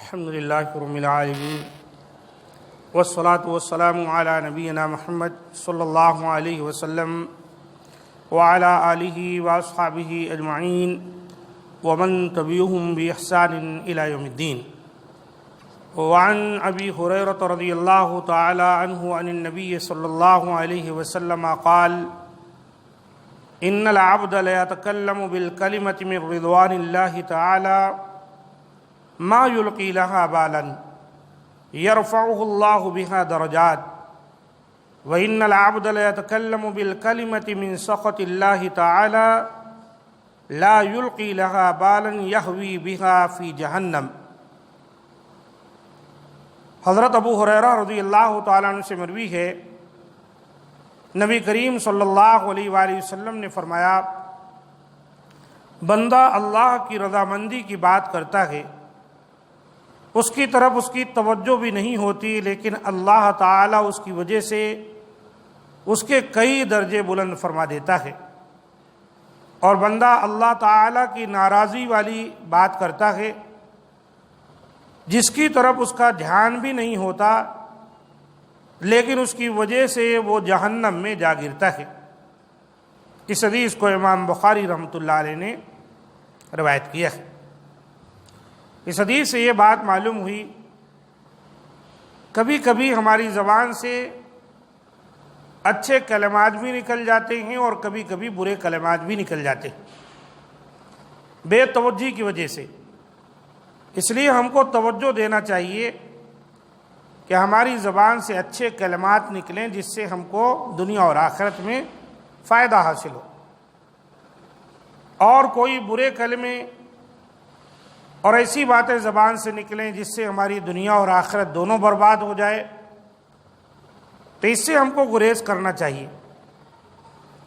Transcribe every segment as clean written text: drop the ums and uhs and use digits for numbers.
الحمد للہ رب العالمین والصلاة والسلام علی نبینا محمد صلی اللہ علیہ وسلم وعلی آلہ واصحابہ اجمعین ومن تبعہم بإحسان الی یوم الدین۔ وعن ابی ہریرہ رضی اللہ تعالی عنہ عن النبی صلی اللہ علیہ وسلم قال ان العبد لیتکلم بالکلمۃ من رضوان اللہ تعالی ما یلقی لها بالا یرفعہ اللہ بها درجات وإن العبد لیتکلم بالکلمۃ من سخط اللہ تعالی لا یلقی لها بالا یہوی بها فی جہنم۔ حضرت ابو ہریرہ رضی اللہ تعالیٰ عنہ سے مروی ہے، نبی کریم صلی اللہ علیہ وآلہ وسلم نے فرمایا، بندہ اللہ کی رضامندی کی بات کرتا ہے، اس کی طرف اس کی توجہ بھی نہیں ہوتی، لیکن اللہ تعالیٰ اس کی وجہ سے اس کے کئی درجے بلند فرما دیتا ہے۔ اور بندہ اللہ تعالیٰ کی ناراضی والی بات کرتا ہے، جس کی طرف اس کا دھیان بھی نہیں ہوتا، لیکن اس کی وجہ سے وہ جہنم میں جا گرتا ہے۔ اس حدیث کو امام بخاری رحمۃ اللہ علیہ نے روایت کیا ہے۔ اس حدیث سے یہ بات معلوم ہوئی، کبھی کبھی ہماری زبان سے اچھے کلمات بھی نکل جاتے ہیں اور کبھی کبھی برے کلمات بھی نکل جاتے ہیں بے توجہی کی وجہ سے۔ اس لیے ہم کو توجہ دینا چاہیے کہ ہماری زبان سے اچھے کلمات نکلیں، جس سے ہم کو دنیا اور آخرت میں فائدہ حاصل ہو، اور کوئی برے کلمے اور ایسی باتیں زبان سے نکلیں جس سے ہماری دنیا اور آخرت دونوں برباد ہو جائے، تو اس سے ہم کو گریز کرنا چاہیے۔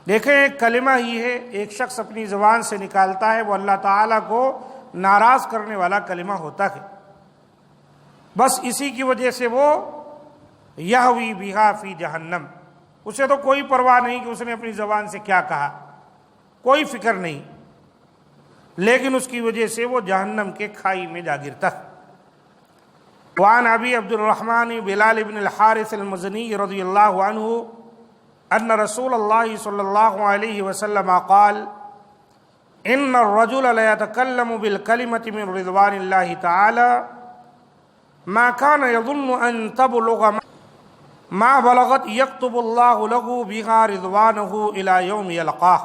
دیکھیں، ایک کلمہ ہی ہے، ایک شخص اپنی زبان سے نکالتا ہے، وہ اللہ تعالیٰ کو ناراض کرنے والا کلمہ ہوتا ہے، بس اسی کی وجہ سے وہ یہوی بہا فی جہنم، اسے تو کوئی پرواہ نہیں کہ اس نے اپنی زبان سے کیا کہا، کوئی فکر نہیں، لیکن اس کی وجہ سے وہ جہنم کے کھائی میں جا گرتا ہے۔ وعن ابی عبد الرحمن بلال بن الحارث المزنی رضی اللہ عنہ ان رسول اللہ صلی اللہ علیہ وسلم قال ان الرجل لیتکلم بالکلمۃ من رضوان اللہ تعالی ما كان يظن ان تبلغ ما بلغت يكتب الله له بها رضوانه الى يوم يلقاه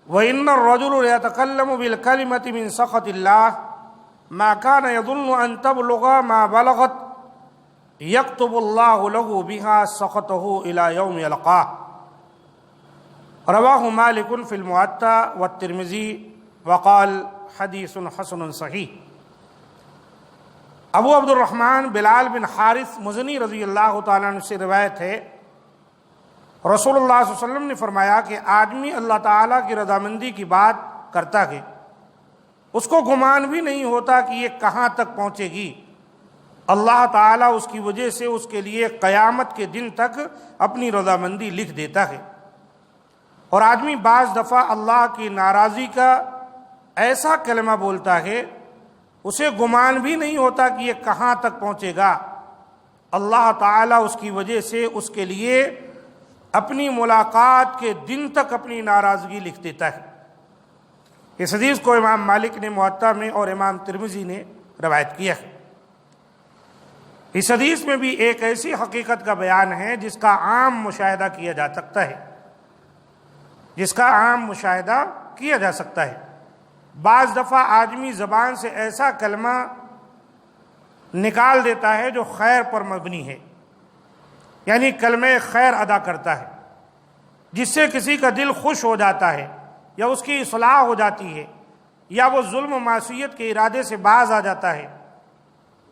وان الرجل يتكلم بالكلمة من سخط الله ما كان يظن ان تبلغ ما بلغت يكتب الله له بها سخطه الى يوم يلقاه۔ رواہ مالک فی الموطأ والترمذی وقال حدیث حسن صحیح۔ ابو عبد الرحمن بلال بن حارث مزنی رضی اللہ تعالیٰ عنہ سے روایت ہے، رسول اللہ صلی اللہ علیہ وسلم نے فرمایا کہ آدمی اللہ تعالیٰ کی رضامندی کی بات کرتا ہے، اس کو گمان بھی نہیں ہوتا کہ یہ کہاں تک پہنچے گی، اللہ تعالیٰ اس کی وجہ سے اس کے لیے قیامت کے دن تک اپنی رضامندی لکھ دیتا ہے۔ اور آدمی بعض دفعہ اللہ کی ناراضی کا ایسا کلمہ بولتا ہے، اسے گمان بھی نہیں ہوتا کہ یہ کہاں تک پہنچے گا، اللہ تعالیٰ اس کی وجہ سے اس کے لیے اپنی ملاقات کے دن تک اپنی ناراضگی لکھ دیتا ہے۔ اس حدیث کو امام مالک نے موطا میں اور امام ترمذی نے روایت کیا ہے۔ اس حدیث میں بھی ایک ایسی حقیقت کا بیان ہے جس کا عام مشاہدہ کیا جا سکتا ہے، بعض دفعہ آدمی زبان سے ایسا کلمہ نکال دیتا ہے جو خیر پر مبنی ہے، یعنی کلمہ خیر ادا کرتا ہے، جس سے کسی کا دل خوش ہو جاتا ہے یا اس کی اصلاح ہو جاتی ہے، یا وہ ظلم و معصیت کے ارادے سے باز آ جاتا ہے،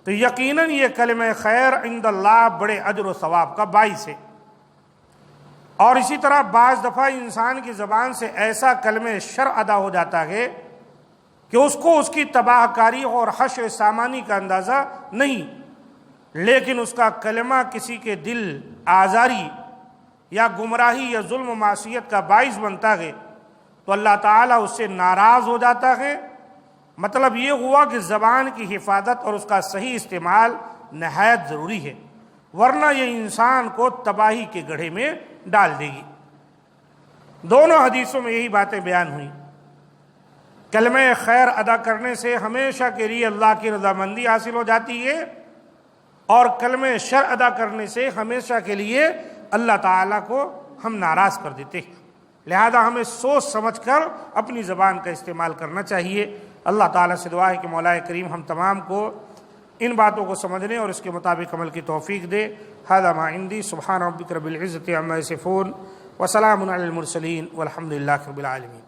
تو یقیناً یہ کلمہ خیر عند اللہ بڑے اجر و ثواب کا باعث ہے۔ اور اسی طرح بعض دفعہ انسان کی زبان سے ایسا کلمہ شر ادا ہو جاتا ہے کہ اس کو اس کی تباہ کاری اور حشر سامانی کا اندازہ نہیں، لیکن اس کا کلمہ کسی کے دل آزاری یا گمراہی یا ظلم و معصیت کا باعث بنتا ہے، تو اللہ تعالیٰ اس سے ناراض ہو جاتا ہے مطلب یہ ہوا کہ زبان کی حفاظت اور اس کا صحیح استعمال نہایت ضروری ہے، ورنہ یہ انسان کو تباہی کے گڑھے میں ڈال دے گی۔ دونوں حدیثوں میں یہی باتیں بیان ہوئیں۔ کلمہ خیر ادا کرنے سے ہمیشہ کے لیے اللہ کی رضامندی حاصل ہو جاتی ہے، اور کلمہ شر ادا کرنے سے ہمیشہ کے لیے اللہ تعالیٰ کو ہم ناراض کر دیتے ہیں۔ لہذا ہمیں سوچ سمجھ کر اپنی زبان کا استعمال کرنا چاہیے۔ اللہ تعالیٰ سے دعا ہے کہ مولا کریم ہم تمام کو ان باتوں کو سمجھنے اور اس کے مطابق عمل کی توفیق دے۔ ھذا ما عندی، سبحان ربک رب العزۃ عما یصفون، وسلام علی المرسلین، والحمد للہ رب العالمین۔